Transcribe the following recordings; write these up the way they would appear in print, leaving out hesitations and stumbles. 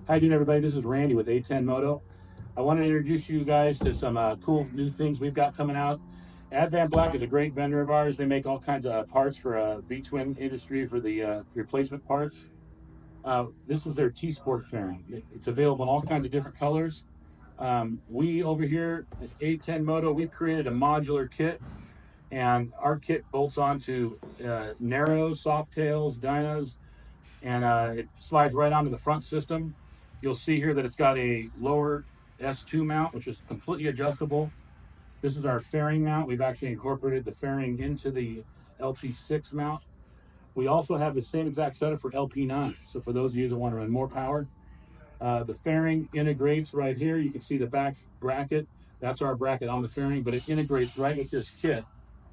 How you doing, everybody? This is Randy with A10 Moto. I want to introduce you guys to some cool new things we've got coming out. Advanblack is a great vendor of ours. They make all kinds of parts for V-twin industry for the replacement parts. This is their T-Sport fairing. It's available in all kinds of different colors. We over here at A10 Moto, we've created a modular kit, and our kit bolts onto narrow, soft tails, dynos, and it slides right onto the front system. You'll see here that it's got a lower S2 mount, which is completely adjustable. This is our fairing mount. We've actually incorporated the fairing into the LP6 mount. We also have the same exact setup for LP9. So for those of you that want to run more power, the fairing integrates right here. You can see the back bracket. That's our bracket on the fairing, but it integrates right with this kit,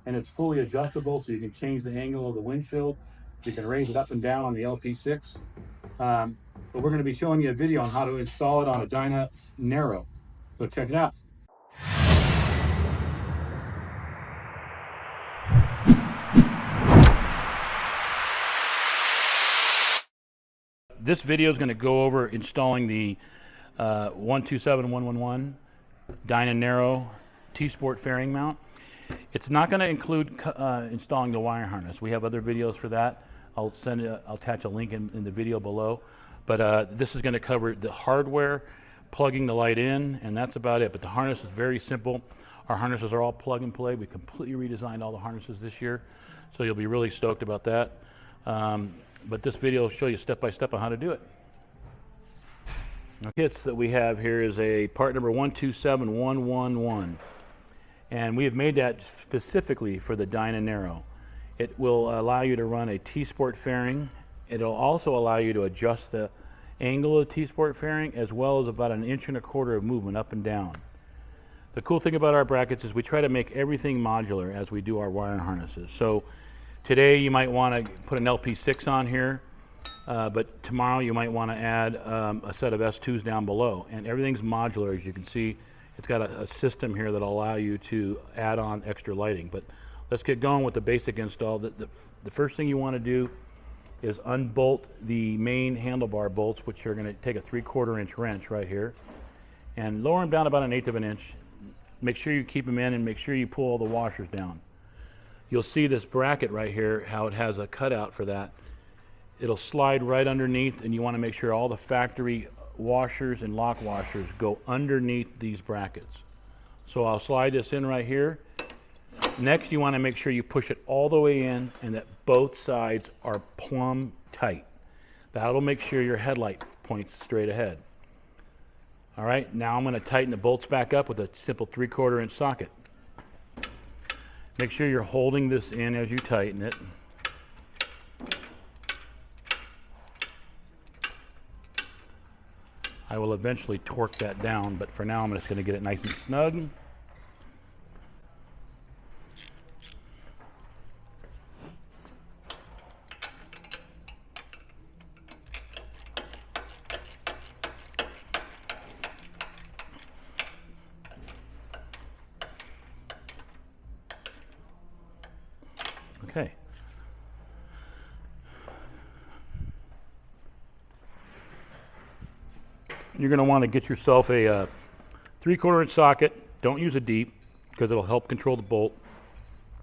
and it's fully adjustable, so you can change the angle of the windshield. You can raise it up and down on the LP6. But we're going to be showing you a video on how to install it on a Dyna Narrow. So check it out. This video is going to go over installing the 127111 Dyna Narrow T-Sport fairing mount. It's not going to include installing the wire harness. We have other videos for that. I'll attach a link in the video below. But this is going to cover the hardware, plugging the light in, and that's about it. But the harness is very simple. Our harnesses are all plug and play. We completely redesigned all the harnesses this year, so you'll be really stoked about that. But this video will show you step by step on how to do it. The kits that we have here is a part number 127111, and we have made that specifically for the Dyna Narrow. It will allow you to run a T-Sport fairing. It'll also allow you to adjust the angle of the T-Sport fairing, as well as about 1.25 inches of movement up and down. The cool thing about our brackets is we try to make everything modular as we do our wire harnesses. So today you might want to put an LP6 on here, but tomorrow you might want to add a set of S2s down below. And everything's modular, as you can see. It's got a system here that'll allow you to add on extra lighting. But let's get going with the basic install. The first thing you want to do is unbolt the main handlebar bolts, which are going to take a 3/4 inch wrench right here, and lower them down about 1/8 of an inch. Make sure you keep them in, and make sure you pull all the washers down. You'll see this bracket right here, how it has a cutout for that. It'll slide right underneath, and you want to make sure all the factory washers and lock washers go underneath these brackets. So I'll slide this in right here. Next, you want to make sure you push it all the way in and that both sides are plumb tight. That'll make sure your headlight points straight ahead. All right, now I'm going to tighten the bolts back up with a simple 3/4 inch socket. Make sure you're holding this in as you tighten it. I will eventually torque that down, but for now I'm just going to get it nice and snug. Okay. You're going to want to get yourself a 3/4 inch socket. Don't use a deep because it'll help control the bolt.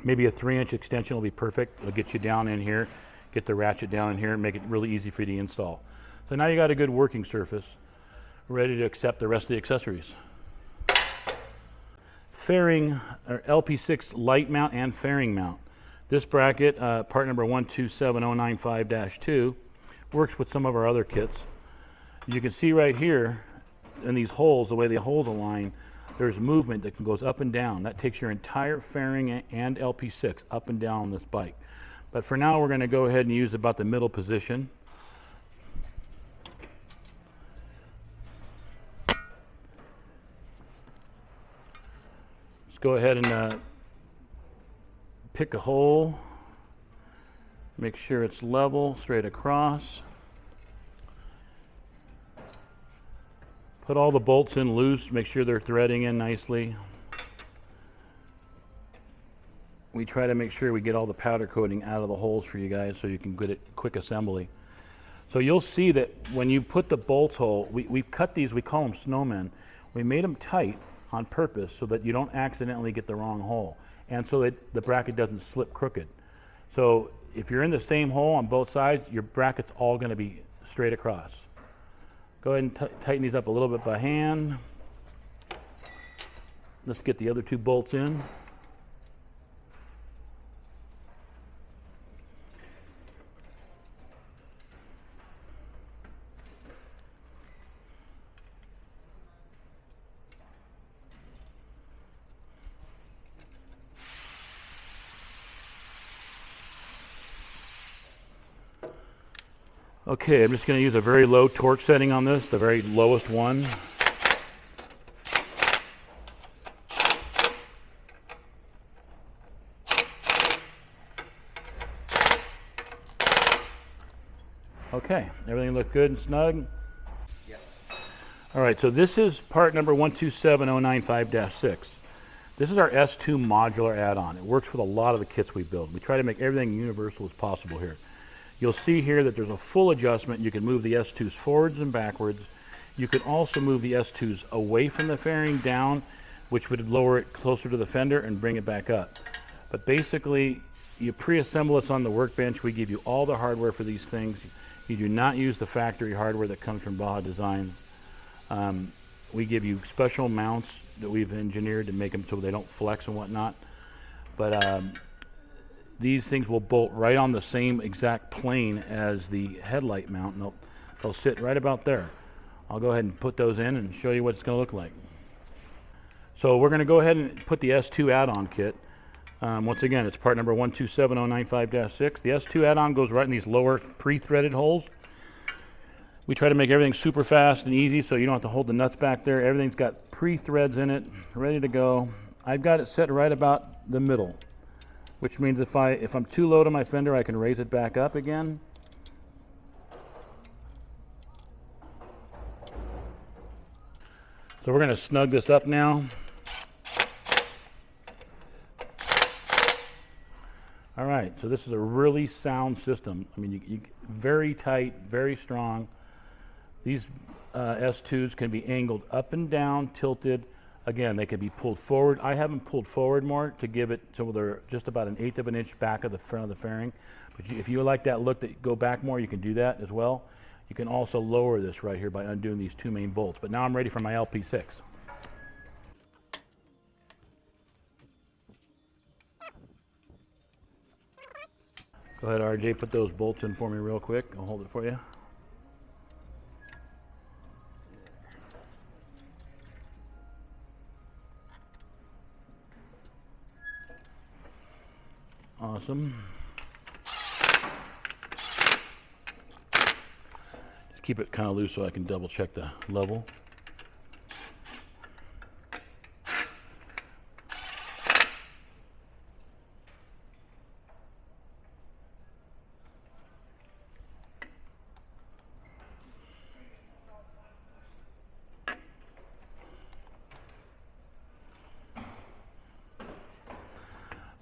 Maybe a 3-inch extension will be perfect. It'll get you down in here, get the ratchet down in here, and make it really easy for you to install. So now you got a good working surface, ready to accept the rest of the accessories. Fairing, or LP6 light mount and fairing mount. This bracket, part number 127095-2, works with some of our other kits. You can see right here in these holes, the way the holes align, there's movement that goes up and down. That takes your entire fairing and LP6 up and down on this bike. But for now, we're going to go ahead and use about the middle position. Let's go ahead and pick a hole. Make sure it's level, straight across. Put all the bolts in loose, make sure they're threading in nicely. We try to make sure we get all the powder coating out of the holes for you guys so you can get it quick assembly. So you'll see that when you put the bolt hole, we've cut these, we call them snowmen. We made them tight on purpose so that you don't accidentally get the wrong hole, and so that the bracket doesn't slip crooked. So if you're in the same hole on both sides, your bracket's all going to be straight across. Go ahead and tighten these up a little bit by hand. Let's get the other two bolts in. Okay, I'm just going to use a very low torque setting on this, the very lowest one. Okay, everything looked good and snug? Yep. All right, so this is part number 127095-6. This is our S2 modular add-on. It works with a lot of the kits we build. We try to make everything universal as possible here. You'll see here that there's a full adjustment. You can move the S2s forwards and backwards. You can also move the S2s away from the fairing down, which would lower it closer to the fender and bring it back up. But basically, you pre-assemble this on the workbench. We give you all the hardware for these things. You do not use the factory hardware that comes from Baja Designs. We give you special mounts that we've engineered to make them so they don't flex and whatnot. But these things will bolt right on the same exact plane as the headlight mount, and they'll sit right about there. I'll go ahead and put those in and show you what it's going to look like. So we're going to go ahead and put the S2 add-on kit. Once again, it's part number 127095-6. The S2 add-on goes right in these lower pre-threaded holes. We try to make everything super fast and easy so you don't have to hold the nuts back there. Everything's got pre-threads in it, ready to go. I've got it set right about the middle, which means if I'm too low to my fender, I can raise it back up again. So we're going to snug this up now. All right, so this is a really sound system. I mean, very tight, very strong. These S2s can be angled up and down, tilted. Again, they can be pulled forward. I have them pulled forward more to give it so they're just about 1/8 of an inch back of the front of the fairing. But if you like that look that go back more, you can do that as well. You can also lower this right here by undoing these two main bolts. But now I'm ready for my LP6. Go ahead, RJ, put those bolts in for me real quick. I'll hold it for you. Awesome. Just keep it kind of loose so I can double check the level.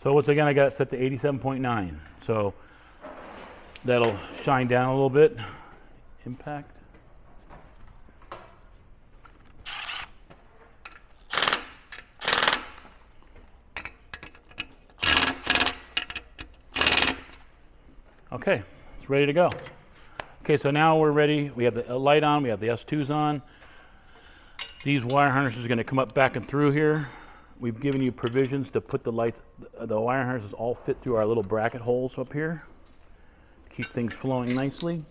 So once again, I got it set to 87.9. So that'll shine down a little bit. Impact. Okay, it's ready to go. Okay, so now we're ready. We have the light on, we have the S2s on. These wire harnesses are going to come up back and through here. We've given you provisions to put the lights, the wire harnesses all fit through our little bracket holes up here. Keep things flowing nicely.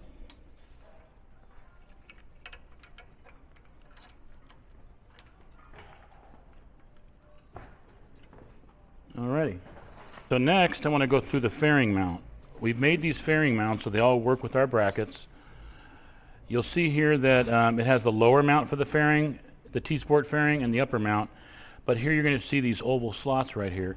Alrighty. So next I want to go through the fairing mount. We've made these fairing mounts so they all work with our brackets. You'll see here that it has the lower mount for the fairing, the T-Sport fairing, and the upper mount. But here you're going to see these oval slots right here.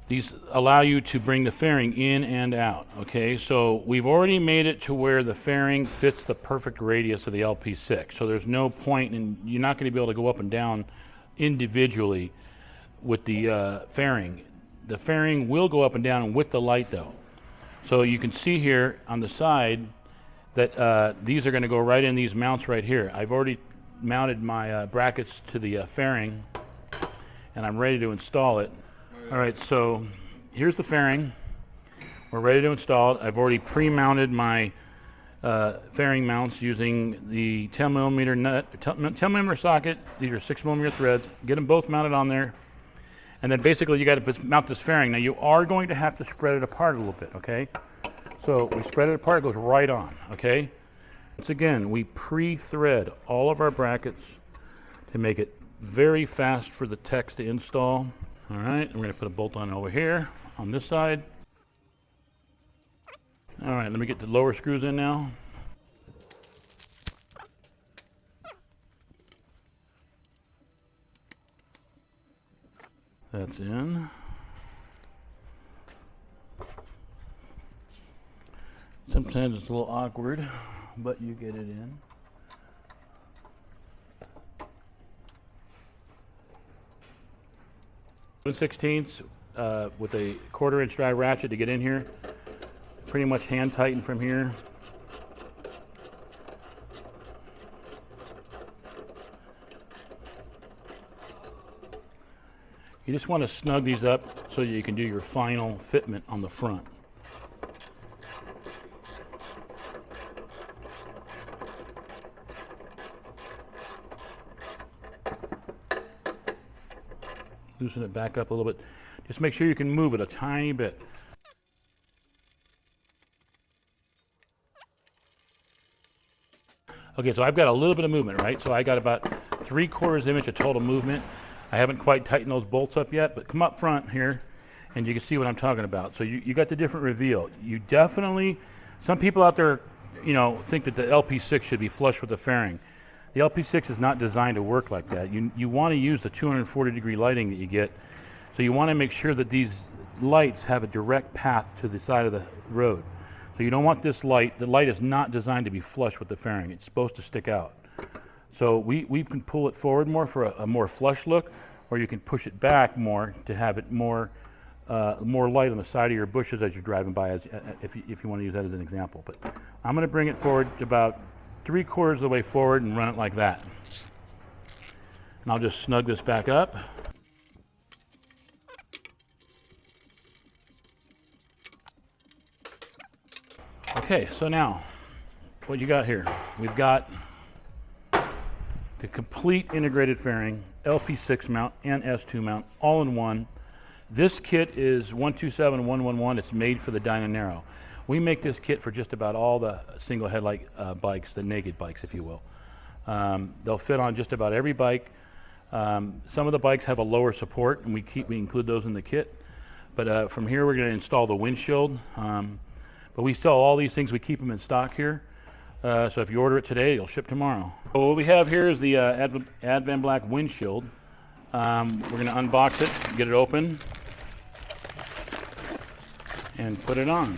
These allow you to bring the fairing in and out, okay? So we've already made it to where the fairing fits the perfect radius of the LP6. So there's no point, and you're not going to be able to go up and down individually with the fairing. The fairing will go up and down with the light though. So you can see here on the side, that these are going to go right in these mounts right here. I've already mounted my brackets to the fairing, and I'm ready to install it. All right, so here's the fairing. We're ready to install it. I've already pre-mounted my fairing mounts using the 10 millimeter nut, 10 millimeter socket. These are 6 millimeter threads. Get them both mounted on there. And then basically you got to mount this fairing. Now you are going to have to spread it apart a little bit, okay? So we spread it apart, it goes right on, okay? Once again, we pre-thread all of our brackets to make it very fast for the techs to install. All right, we're gonna put a bolt on over here on this side. All right, let me get the lower screws in now. That's in. Sometimes it's a little awkward, but you get it in. One 1/16 with a 1/4 inch drive ratchet to get in here. Pretty much hand tighten from here. You just want to snug these up so you can do your final fitment on the front. Loosen it back up a little bit. Just make sure you can move it a tiny bit. Okay, so I've got a little bit of movement, right? So I got about 3/4 inch of total movement. I haven't quite tightened those bolts up yet, but come up front here and you can see what I'm talking about. So you got the different reveal. You definitely, some people out there, you know, think that the LP6 should be flush with the fairing. The LP6 is not designed to work like that. You want to use the 240-degree lighting that you get. So you want to make sure that these lights have a direct path to the side of the road. So you don't want this light, the light is not designed to be flush with the fairing. It's supposed to stick out. So we can pull it forward more for a more flush look, or you can push it back more to have it more light on the side of your bushes as you're driving by, if you want to use that as an example. But I'm going to bring it forward to about 3/4 of the way forward and run it like that. And I'll just snug this back up. Okay, so now what you got here? We've got the complete integrated fairing, LP6 mount and S2 mount, all in one. This kit is 127111. It's made for the Dyna Narrow. We make this kit for just about all the single headlight bikes, the naked bikes, if you will. They'll fit on just about every bike. Some of the bikes have a lower support, and we include those in the kit. But from here, we're going to install the windshield. But we sell all these things. We keep them in stock here. So if you order it today, it'll ship tomorrow. So what we have here is the Advanblack windshield. We're going to unbox it, get it open, and put it on.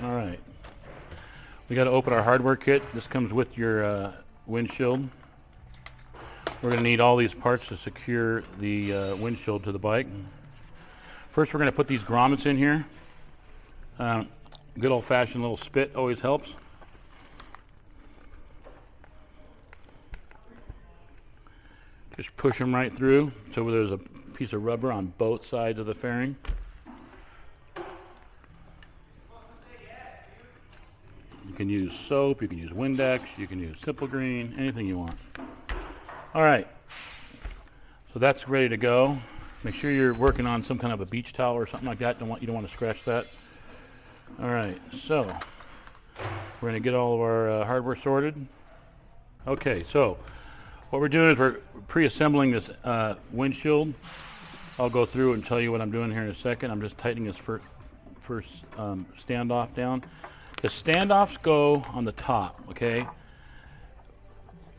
All right. We got to open our hardware kit. This comes with your windshield. We're going to need all these parts to secure the windshield to the bike. First, we're going to put these grommets in here. Good old-fashioned little spit always helps. Just push them right through so there's a piece of rubber on both sides of the fairing. You can use soap, you can use Windex, you can use Simple Green, anything you want. All right, so that's ready to go. Make sure you're working on some kind of a beach towel or something like that. You don't want to scratch that. All right, so we're going to get all of our hardware sorted. Okay, so what we're doing is we're pre-assembling this windshield. I'll go through and tell you what I'm doing here in a second. I'm just tightening this first standoff down. The standoffs go on the top, okay?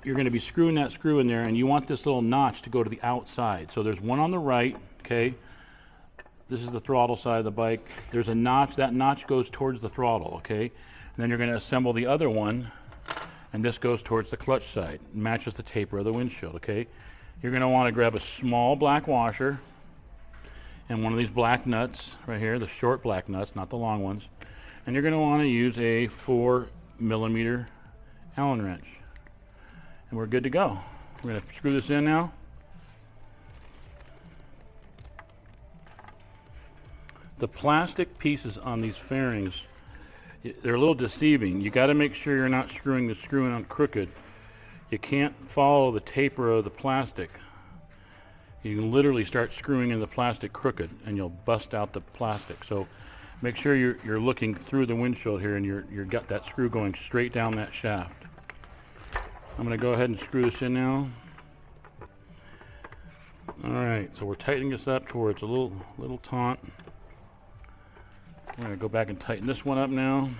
You're going to be screwing that screw in there, and you want this little notch to go to the outside. So there's one on the right, okay? This is the throttle side of the bike. There's a notch. That notch goes towards the throttle, okay? And then you're going to assemble the other one, and this goes towards the clutch side. It matches the taper of the windshield, okay? you're going to want to grab a small black washer and one of these black nuts right here, the short black nuts, not the long ones. And you're going to want to use a 4mm Allen wrench. And we're good to go. We're going to screw this in now. The plastic pieces on these fairings, they're a little deceiving. You got to make sure you're not screwing the screw in on crooked. You can't follow the taper of the plastic. You can literally start screwing in the plastic crooked and you'll bust out the plastic. So make sure you're looking through the windshield here and you've got that screw going straight down that shaft. I'm going to go ahead and screw this in now. Alright, so we're tightening this up to where it's a little taut. I'm going to go back and tighten this one up now.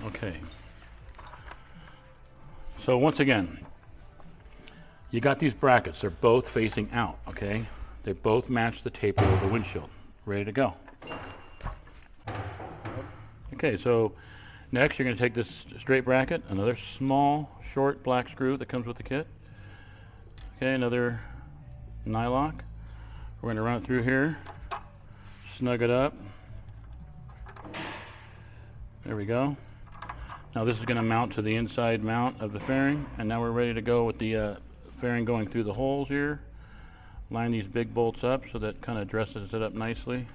Okay. So once again, you got these brackets. They're both facing out, okay? They both match the taper of the windshield. Ready to go. Okay, so next you're going to take this straight bracket, another small, short black screw that comes with the kit. Okay, another nylock. We're going to run it through here, snug it up. There we go. Now this is going to mount to the inside mount of the fairing, and now we're ready to go with the fairing going through the holes here. Line these big bolts up so that kind of dresses it up nicely.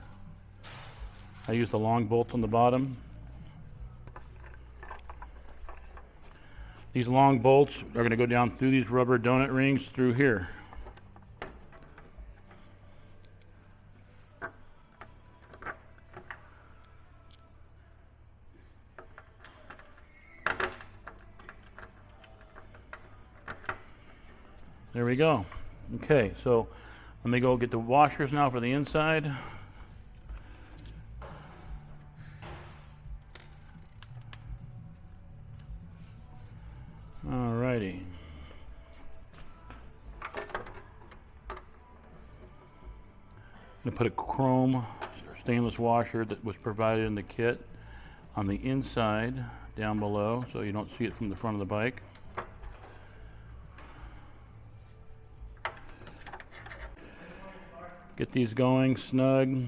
I use the long bolts on the bottom. These long bolts are going to go down through these rubber donut rings through here. There we go. Okay, so let me go get the washers now for the inside. Alrighty. I'm going to put a chrome or stainless washer that was provided in the kit on the inside down below so you don't see it from the front of the bike. Get these going snug.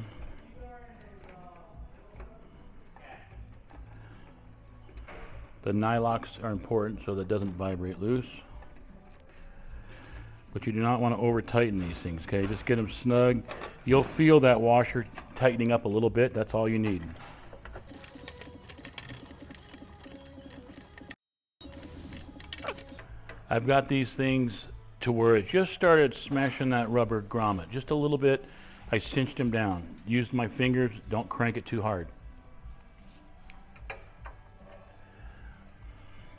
The nylocks are important so that it doesn't vibrate loose. But you do not want to over tighten these things, okay? Just get them snug. You'll feel that washer tightening up a little bit. That's all you need. I've got these things to where it just started smashing that rubber grommet. Just a little bit. I cinched them down. Used my fingers. Don't crank it too hard.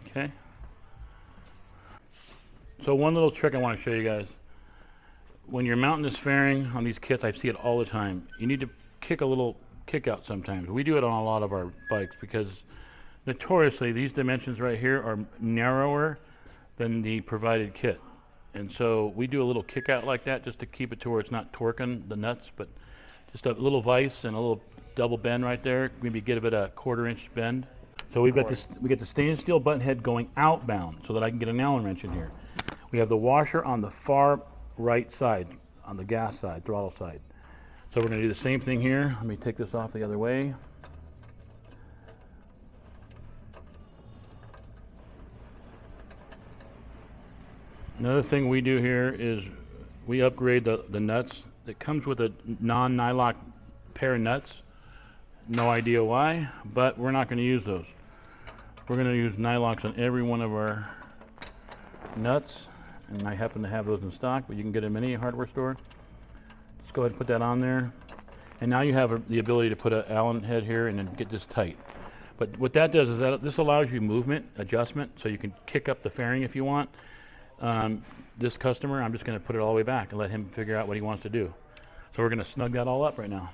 Okay. So one little trick I want to show you guys. When you're mounting this fairing on these kits, I see it all the time. You need to kick a little kick out sometimes. We do it on a lot of our bikes because notoriously these dimensions right here are narrower than the provided kit. And so we do a little kick out like that just to keep it to where it's not torquing the nuts, but just a little vise and a little double bend right there. Maybe give it a 1/4 inch bend. So we get the stainless steel button head going outbound so that I can get an Allen wrench in here. We have the washer on the far right side, on the gas side, throttle side. So we're going to do the same thing here. Let me take this off the other way. Another thing we do here is we upgrade the nuts. It comes with a non-nylock pair of nuts. No idea why, but we're not going to use those. We're going to use nylocks on every one of our nuts, and I happen to have those in stock, but you can get them in any hardware store. Just go ahead and put that on there. And now you have the ability to put an Allen head here and then get this tight. But what that does is that this allows you movement, adjustment, so you can kick up the fairing if you want. This customer, I'm just going to put it all the way back and let him figure out what he wants to do. So we're going to snug that all up right now.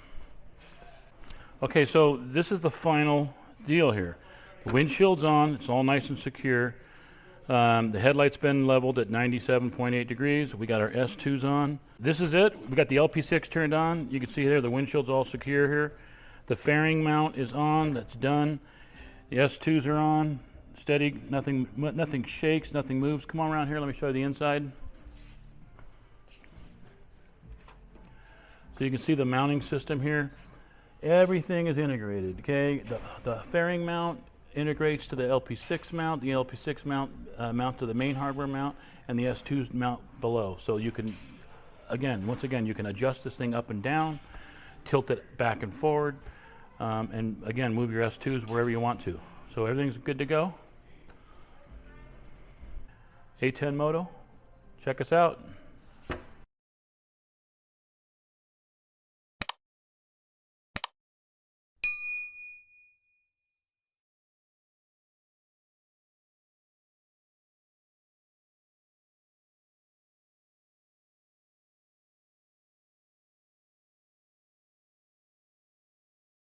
Okay, so this is the final deal here. The windshield's on, it's all nice and secure. The headlight's been leveled at 97.8 degrees. We got our S2s on. This is it. We got the LP6 turned on. You can see there the windshield's all secure here. The fairing mount is on. That's done. The S2s are on. Steady. Nothing shakes. Nothing moves. Come on around here. Let me show you the inside. So you can see the mounting system here. Everything is integrated. Okay. The fairing mount integrates to the LP6 mount, the LP6 mount mount to the main hardware mount, and the S2s mount below. So you can, once again, you can adjust this thing up and down, tilt it back and forward, and again, move your S2s wherever you want to. So everything's good to go. A10 Moto, check us out.